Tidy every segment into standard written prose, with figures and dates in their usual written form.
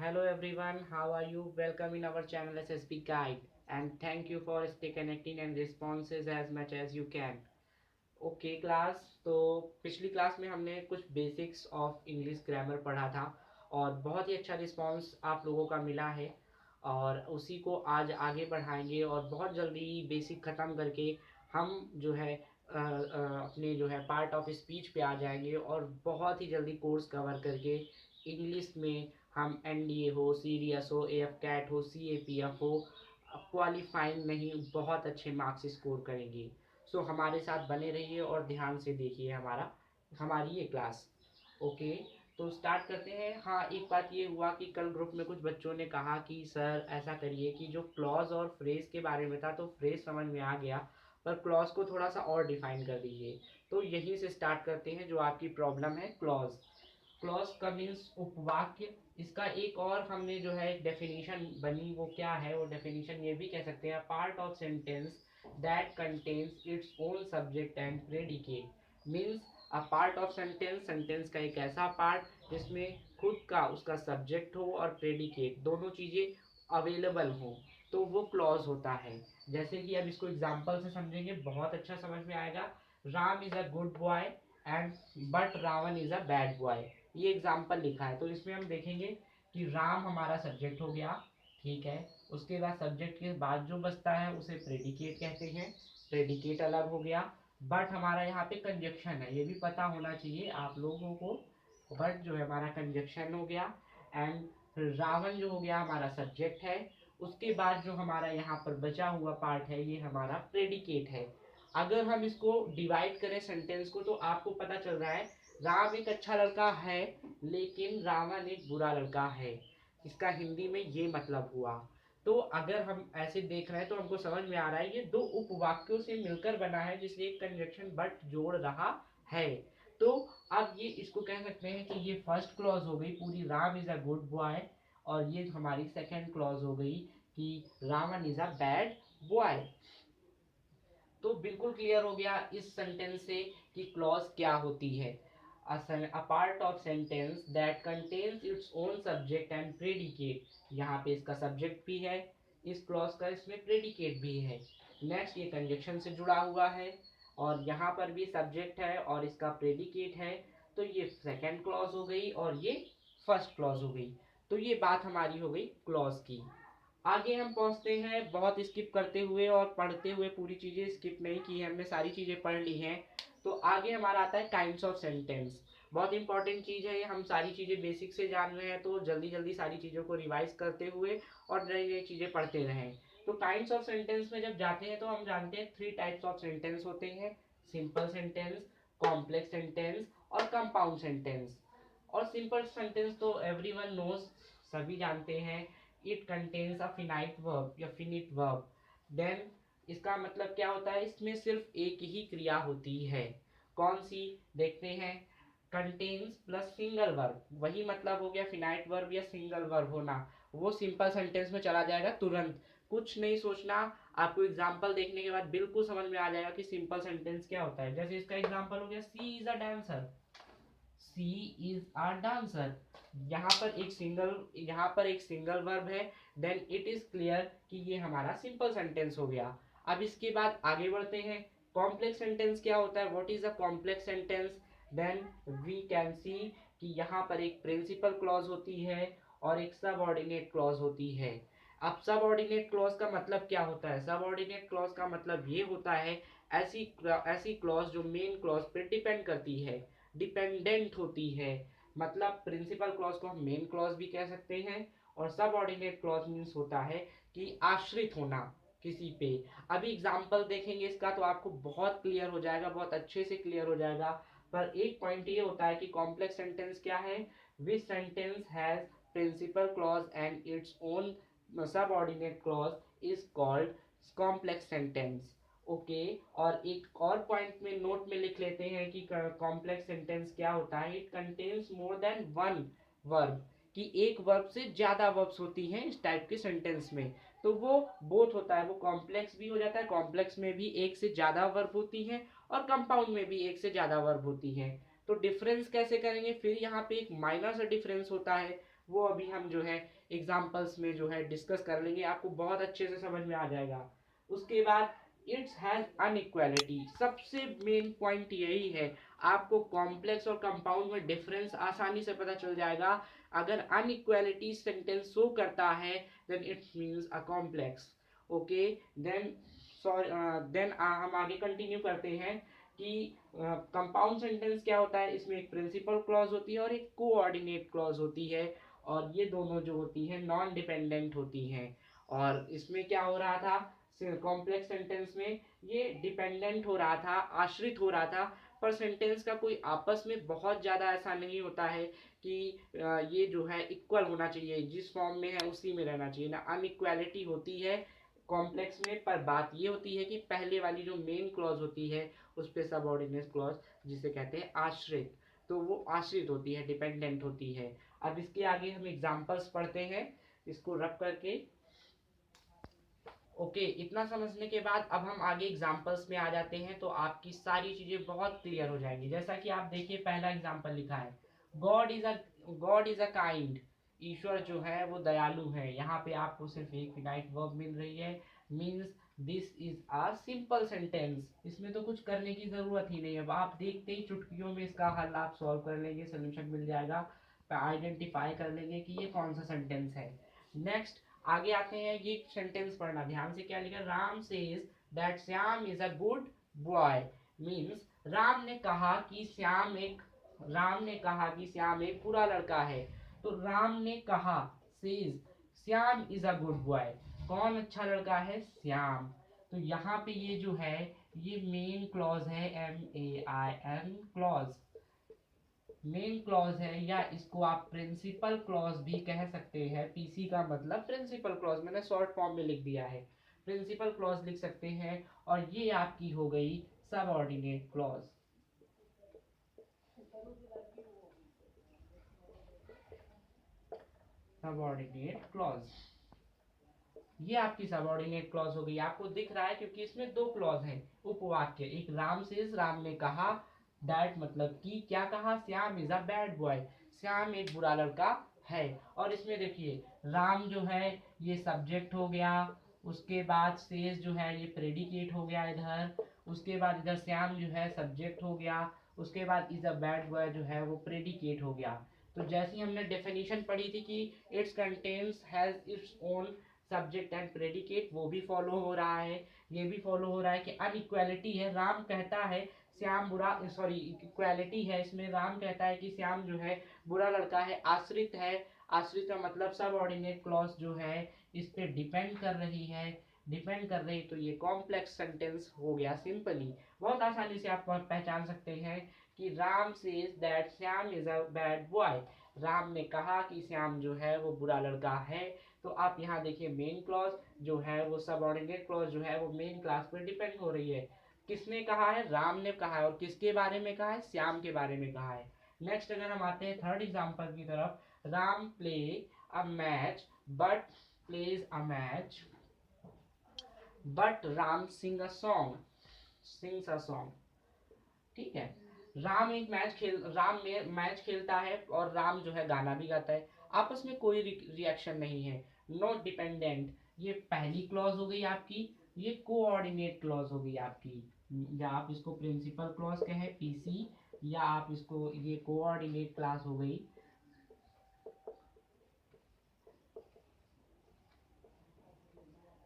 Hello everyone, how are you? Welcome in our channel SSB Guide and thank you for stay connecting and responses as much as you can. Okay class, तो पिछली class में हमने कुछ basics of English grammar पढ़ा था और बहुत ही अच्छा रिस्पांस आप लोगों का मिला है और उसी को आज आगे बढ़ाएंगे और बहुत जल्दी बेसिक ख़त्म करके हम जो है अपने जो है पार्ट ऑफ स्पीच पे आ जाएंगे और बहुत ही जल्दी कोर्स कवर करके इंग्लिश में हम एनडीए हो, सीडीएस हो, एएफ कैट हो, सीएपीएफ हो, क्वालिफाइंग नहीं बहुत अच्छे मार्क्स स्कोर करेंगे। सो हमारे साथ बने रहिए और ध्यान से देखिए हमारी ये क्लास। ओके, तो स्टार्ट करते हैं। हाँ, एक बात ये हुआ कि कल ग्रुप में कुछ बच्चों ने कहा कि सर ऐसा करिए कि जो क्लॉज और फ्रेज के बारे में था तो फ्रेज समझ में आ गया, पर क्लॉज को थोड़ा सा और डिफाइन कर दीजिए। तो यहीं से स्टार्ट करते हैं जो आपकी प्रॉब्लम है क्लॉज। क्लॉज का मीन्स उपवाक्य। इसका एक और हमने जो है एक डेफिनेशन बनी, वो क्या है? वो डेफिनेशन ये भी कह सकते हैं, part of sentence that contains its own subject and predicate. Means a part of sentence, sentence का एक ऐसा पार्ट जिसमें खुद का उसका सब्जेक्ट हो और प्रेडिकेट दोनों चीज़ें अवेलेबल हो, तो वो क्लॉज होता है। जैसे कि अब इसको एग्जाम्पल से समझेंगे, बहुत अच्छा समझ में आएगा। Ram is a good boy and but Ravan is a bad boy. ये एग्जाम्पल लिखा है, तो इसमें हम देखेंगे कि राम हमारा सब्जेक्ट हो गया, ठीक है। उसके बाद सब्जेक्ट के बाद जो बचता है उसे प्रेडिकेट कहते हैं, प्रेडिकेट अलग हो गया। बट हमारा यहाँ पे कंजक्शन है, ये भी पता होना चाहिए आप लोगों को। बट जो है हमारा कंजक्शन हो गया एंड रावण जो हो गया हमारा सब्जेक्ट है। उसके बाद जो हमारा यहाँ पर बचा हुआ पार्ट है ये हमारा प्रेडिकेट है। अगर हम इसको डिवाइड करें सेंटेंस को तो आपको पता चल रहा है राम एक अच्छा लड़का है लेकिन रावण एक बुरा लड़का है। इसका हिंदी में ये मतलब हुआ। तो अगर हम ऐसे देख रहे हैं तो हमको समझ में आ रहा है ये दो उपवाक्यों से मिलकर बना है जिससे एक कंजक्शन बट जोड़ रहा है। तो अब ये इसको कह सकते हैं कि ये फर्स्ट क्लॉज हो गई पूरी, Ram is a good boy, और ये हमारी सेकेंड क्लॉज हो गई कि Ravan is a bad boy. तो बिल्कुल क्लियर हो गया इस सेंटेंस से कि क्लॉज क्या होती है। a part of sentence that contains its own subject and predicate। यहाँ पे इसका सब्जेक्ट भी है, इस क्लॉज का इसमें प्रेडिकेट भी है। नेक्स्ट ये कंजक्शन से जुड़ा हुआ है और यहाँ पर भी सब्जेक्ट है और इसका प्रेडिकेट है। तो ये सेकेंड क्लॉज हो गई और ये फर्स्ट क्लॉज हो गई। तो ये बात हमारी हो गई क्लॉज की। आगे हम पहुंचते हैं बहुत स्किप करते हुए और पढ़ते हुए, पूरी चीज़ें स्किप नहीं की है हमने, सारी चीज़ें पढ़ ली हैं। तो आगे हमारा आता है काइंड्स ऑफ सेंटेंस। बहुत इंपॉर्टेंट चीज़ है ये, हम सारी चीज़ें बेसिक से जान रहे हैं तो जल्दी जल्दी सारी चीज़ों को रिवाइज करते हुए और नई नई चीज़ें पढ़ते रहें। तो काइंड्स ऑफ सेंटेंस में जब जाते हैं तो हम जानते हैं थ्री टाइप्स ऑफ सेंटेंस होते हैं, सिंपल सेंटेंस, कॉम्प्लेक्स सेंटेंस और कंपाउंड सेंटेंस। और सिंपल सेंटेंस तो एवरीवन नोज, सभी जानते हैं। It contains a finite verb या फिनिट वर्ब। देन इसका मतलब क्या होता है, इसमें सिर्फ एक ही क्रिया होती है। कौन सी? देखते हैं। कंटेन्स प्लस सिंगल वर्ब, वही मतलब हो गया फिनाइट वर्ब या सिंगल वर्ब होना। वो सिंपल सेंटेंस में चला जाएगा तुरंत, कुछ नहीं सोचना। आपको एग्जाम्पल देखने के बाद बिल्कुल समझ में आ जाएगा कि सिंपल सेंटेंस क्या होता है। जैसे इसका एग्जाम्पल हो गया, she is a dancer. She is a dancer. यहाँ पर एक सिंगल वर्ब है। देन इट इज क्लियर कि ये हमारा सिंपल सेंटेंस हो गया। अब इसके बाद आगे बढ़ते हैं। कॉम्प्लेक्स सेंटेंस क्या होता है? What is a complex sentence? Then we can see कि यहाँ पर एक प्रिंसिपल क्लॉज होती है और एक सबऑर्डिनेट क्लॉज होती है। अब सबऑर्डिनेट क्लॉज का मतलब क्या होता है? सबऑर्डिनेट क्लॉज का मतलब ये होता है ऐसी ऐसी क्लॉज जो मेन क्लॉज पे डिपेंड करती है, डिपेंडेंट होती है। मतलब प्रिंसिपल क्लॉज को हम मेन क्लॉज भी कह सकते हैं और सबऑर्डिनेट क्लॉज मीन्स होता है कि आश्रित होना किसी पे। अभी एग्जाम्पल देखेंगे इसका तो आपको बहुत क्लियर हो जाएगा, बहुत अच्छे से क्लियर हो जाएगा। पर एक पॉइंट ये होता है कि कॉम्प्लेक्स सेंटेंस क्या है? Which sentence has principal clause and its own subordinate clause is called complex sentence. Okay, और एक और पॉइंट में नोट में लिख लेते हैं कि कॉम्प्लेक्स सेंटेंस क्या होता है। It contains more than one verb, कि एक वर्ब से ज्यादा वर्ब्स होती हैं इस टाइप के सेंटेंस में। तो वो बोथ होता है, वो कॉम्प्लेक्स भी हो जाता है, कॉम्प्लेक्स में भी एक से ज्यादा वर्ब होती हैं और कंपाउंड में भी एक से ज्यादा वर्ब होती हैं। तो डिफरेंस कैसे करेंगे? फिर यहाँ पे एक माइनर सा डिफरेंस होता है। वो अभी हम जो है एग्जाम्पल्स में जो है डिस्कस कर लेंगे, आपको बहुत अच्छे से समझ में आ जाएगा। उसके बाद इट्स हैज अनइक्वालिटी, सबसे मेन पॉइंट यही है। आपको कॉम्प्लेक्स और कंपाउंड में डिफरेंस आसानी से पता चल जाएगा। अगर अनइक्वालिटी सेंटेंस शो करता है then it means a complex. Okay, then sorry, then हम आगे कंटिन्यू करते हैं कि कंपाउंड सेंटेंस क्या होता है। इसमें एक प्रिंसिपल क्लॉज होती है और एक कोऑर्डिनेट क्लॉज होती है, और ये दोनों जो होती है नॉन डिपेंडेंट होती हैं। और इसमें क्या हो रहा था, कॉम्प्लेक्स सेंटेंस में ये डिपेंडेंट हो रहा था, आश्रित हो रहा था, पर सेंटेंस का कोई आपस में बहुत ज़्यादा ऐसा नहीं होता है कि ये जो है इक्वल होना चाहिए, जिस फॉर्म में है उसी में रहना चाहिए ना, अनइक्वालिटी होती है कॉम्प्लेक्स में। पर बात ये होती है कि पहले वाली जो मेन क्लॉज होती है उस पर सबऑर्डिनेट क्लॉज, जिसे कहते हैं आश्रित, तो वो आश्रित होती है, डिपेंडेंट होती है। अब इसके आगे हम एग्जाम्पल्स पढ़ते हैं, इसको रख करके। ओके, इतना समझने के बाद अब हम आगे एग्जाम्पल्स में आ जाते हैं, तो आपकी सारी चीजें बहुत क्लियर हो जाएंगी। जैसा कि आप देखिए, पहला एग्जाम्पल लिखा है, गॉड इज अ काइंड, ईश्वर जो है वो दयालु है। यहाँ पे आपको सिर्फ एक फिनाइट वर्ब मिल रही है, means this is a simple sentence. इसमें तो कुछ करने की जरूरत ही नहीं है, अब आप देखते ही चुटकियों में इसका हल आप सॉल्व कर लेंगे, सोल्यूशन मिल जाएगा, आइडेंटिफाई कर लेंगे कि ये कौन सा सेंटेंस है। नेक्स्ट आगे आते हैं, ये सेंटेंस पढ़ना ध्यान से, क्या लिखा, Ram says that Shyam is a good boy, means Ram ने कहा कि श्याम एक बुरा लड़का है। तो राम ने कहा, says Shyam is a good boy, कौन अच्छा लड़का है, श्याम। तो यहाँ पे ये जो है ये मेन क्लॉज है, MAIN क्लॉज, मेन क्लॉज है, या इसको आप प्रिंसिपल क्लॉज भी कह सकते हैं। पीसी का मतलब प्रिंसिपल क्लॉज, मैंने शॉर्ट फॉर्म में लिख दिया है, प्रिंसिपल क्लॉज लिख सकते हैं। और ये आपकी हो गई सबऑर्डिनेट क्लॉज। सबऑर्डिनेट क्लॉज, ये आपकी सबऑर्डिनेट क्लॉज हो गई। आपको दिख रहा है क्योंकि इसमें दो क्लॉज हैं, उपवाक्य, एक राम से, राम ने कहा, दैट मतलब कि क्या कहा, Shyam is a bad boy, Shyam एक बुरा लड़का है। और इसमें देखिए राम जो है ये सब्जेक्ट हो गया, उसके बाद सेज जो है ये प्रेडिकेट हो गया इधर, उसके बाद इधर श्याम जो है सब्जेक्ट हो गया, उसके बाद इज अ बैड बॉय जो है वो प्रेडिकेट हो गया। तो जैसी हमने डेफिनेशन पढ़ी थी कि it's contains has its own subject and predicate, वो भी फॉलो हो रहा है। ये भी फॉलो हो रहा है कि अनइक्वालिटी है, राम कहता है श्याम बुरा, सॉरी इक्वालिटी है इसमें, राम कहता है कि श्याम जो है बुरा लड़का है, आश्रित है। आश्रित का मतलब सब ऑर्डिनेट क्लॉज जो है इस पे डिपेंड कर रही है, डिपेंड कर रही, तो ये कॉम्प्लेक्स सेंटेंस हो गया। सिंपली बहुत आसानी से आप पहचान सकते हैं कि Ram says that Shyam is a bad boy, Ram ने कहा कि श्याम जो है वो बुरा लड़का है। तो आप यहाँ देखिए मेन क्लॉज जो है वो सबऑर्डिनेट क्लॉज जो है वो मेन क्लास पर डिपेंड हो रही है। किसने कहा है, राम ने कहा है, और किसके बारे में कहा है, श्याम के बारे में कहा है। नेक्स्ट अगर हम आते हैं थर्ड एग्जांपल की तरफ, Ram play a match but plays a match but Ram sings a song. ठीक है, राम में मैच खेलता है और राम जो है गाना भी गाता है, आपस में कोई रिएक्शन नहीं है, नॉट डिपेंडेंट। ये पहली क्लॉज हो गई आपकी, ये कोऑर्डिनेट क्लॉज हो गई आपकी, या आप इसको प्रिंसिपल क्लॉज कहें पीसी, या आप इसको ये कोऑर्डिनेट क्लास हो गई,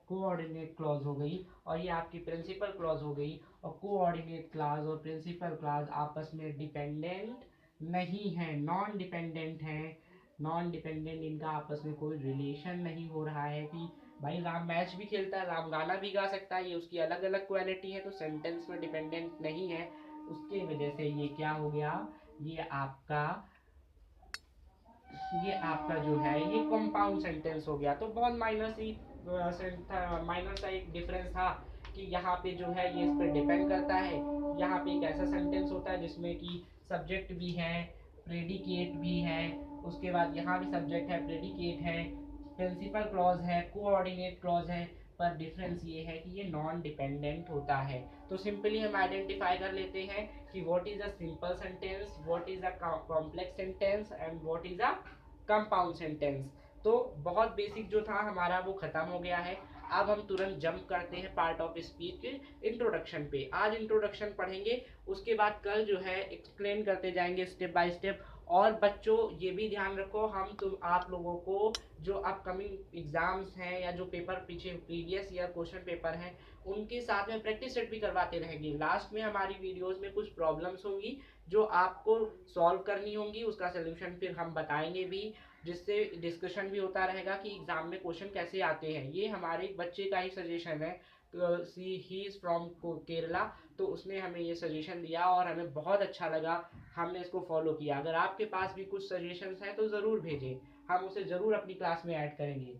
कोऑर्डिनेट क्लॉज हो गई, और ये आपकी प्रिंसिपल क्लॉज हो गई। और कोऑर्डिनेट क्लॉज और प्रिंसिपल क्लॉज आपस में डिपेंडेंट नहीं है, नॉन डिपेंडेंट है, नॉन डिपेंडेंट, इनका आपस में कोई रिलेशन नहीं हो रहा है कि भाई राम मैच भी खेलता है, राम गाना भी गा सकता है, ये उसकी अलग अलग क्वालिटी है, तो सेंटेंस में डिपेंडेंट नहीं है। उसके वजह से ये क्या हो गया, ये आपका ये आपका जो है ये कंपाउंड सेंटेंस हो गया। तो बहुत माइनर सा एक डिफरेंस था कि यहाँ पे जो है ये इस पर डिपेंड करता है। यहाँ पे एक ऐसा सेंटेंस होता है जिसमें कि सब्जेक्ट भी है, प्रेडिकेट भी है, उसके बाद यहाँ भी सब्जेक्ट है, प्रेडिकेट है, प्रिंसिपल क्लॉज है, कोऑर्डिनेट क्लॉज है। पर डिफरेंस ये है कि ये नॉन डिपेंडेंट होता है। तो सिंपली हम आइडेंटिफाई कर लेते हैं कि what is a simple sentence, what is a complex sentence, and what is a compound sentence. तो बहुत बेसिक जो था हमारा वो खत्म हो गया है। अब हम तुरंत जंप करते हैं पार्ट ऑफ स्पीच के इंट्रोडक्शन पे। आज इंट्रोडक्शन पढ़ेंगे, उसके बाद कल जो है एक्सप्लेन करते जाएंगे स्टेप बाय स्टेप। और बच्चों ये भी ध्यान रखो, हम तुम आप लोगों को जो अपकमिंग एग्जाम्स हैं या जो पेपर पीछे प्रीवियस ईयर क्वेश्चन पेपर हैं उनके साथ में प्रैक्टिस सेट भी करवाते रहेंगे। लास्ट में हमारी वीडियोस में कुछ प्रॉब्लम्स होंगी जो आपको सॉल्व करनी होंगी, उसका सोल्यूशन फिर हम बताएंगे भी, जिससे डिस्कशन भी होता रहेगा कि एग्जाम में क्वेश्चन कैसे आते हैं। ये हमारे एक बच्चे का ही सजेशन है, ही इज़ फ्रॉम केरला, तो उसने हमें ये सजेशन दिया और हमें बहुत अच्छा लगा, हमने इसको फॉलो किया। अगर आपके पास भी कुछ सजेशंस हैं तो ज़रूर भेजें, हम उसे ज़रूर अपनी क्लास में ऐड करेंगे।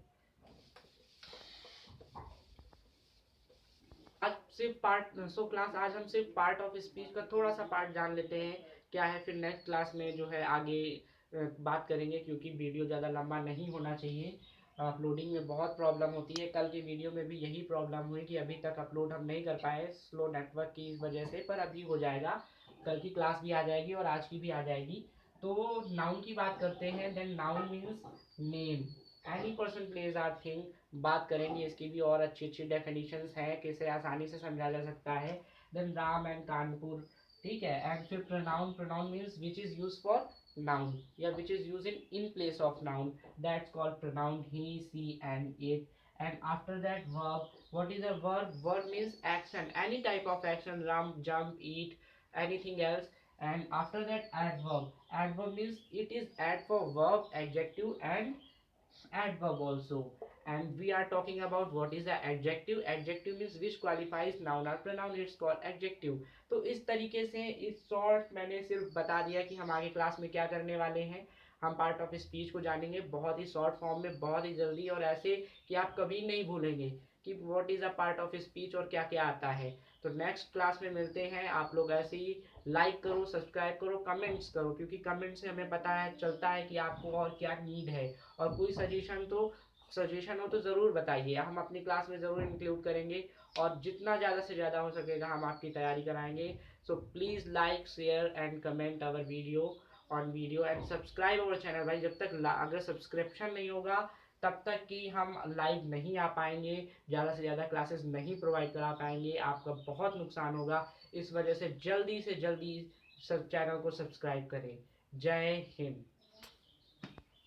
आज सिर्फ क्लास आज हम सिर्फ पार्ट ऑफ स्पीच का थोड़ा सा पार्ट जान लेते हैं क्या है, फिर नेक्स्ट क्लास में जो है आगे बात करेंगे, क्योंकि वीडियो ज़्यादा लंबा नहीं होना चाहिए। अपलोडिंग में बहुत प्रॉब्लम होती है, कल की वीडियो में भी यही प्रॉब्लम हुई कि अभी तक अपलोड हम नहीं कर पाए स्लो नेटवर्क की इस वजह से, पर अभी हो जाएगा। कल की क्लास भी आ जाएगी और आज की भी आ जाएगी। तो नाउन की बात करते हैं। Then noun means name, any person place or thing. बात करेंगे इसकी भी, और अच्छी अच्छी डेफिनेशंस हैं कैसे आसानी से समझा जा सकता है। देन राम एंड कानपुर, ठीक है। एंड फिर pronoun, pronoun means which is use for noun या which is use in place of noun, that's called pronoun, he she and it. And after that verb, what is a verb? Verb means action, any type of action, run, jump, eat, anything else. And after that adverb, adverb means it is add for verb, adjective and adverb also. And we are talking about what is the adjective. Adjective means which qualifies noun or pronoun, it's called adjective. तो इस तरीके से इस short मैंने सिर्फ बता दिया कि हम आगे क्लास में क्या करने वाले हैं। हम पार्ट ऑफ स्पीच को जानेंगे बहुत ही शॉर्ट फॉर्म में, बहुत ही जल्दी, और ऐसे कि आप कभी नहीं भूलेंगे कि what is a part of speech और क्या क्या आता है। तो नेक्स्ट क्लास में मिलते हैं। आप लोग ऐसे ही लाइक करो, सब्सक्राइब करो, कमेंट्स करो, क्योंकि कमेंट से हमें पता है चलता है कि आपको और क्या नीड है। और कोई सजेशन हो तो ज़रूर बताइए, हम अपनी क्लास में ज़रूर इंक्लूड करेंगे और जितना ज़्यादा से ज़्यादा हो सकेगा हम आपकी तैयारी कराएंगे। So please like, share and comment our video and subscribe our channel. भाई जब तक अगर सब्सक्रिप्शन नहीं होगा तब तक कि हम लाइव नहीं आ पाएंगे, ज़्यादा से ज़्यादा क्लासेस नहीं प्रोवाइड करा पाएंगे, आपका बहुत नुकसान होगा। इस वजह से जल्दी सब चैनल को सब्सक्राइब करें। जय हिंद।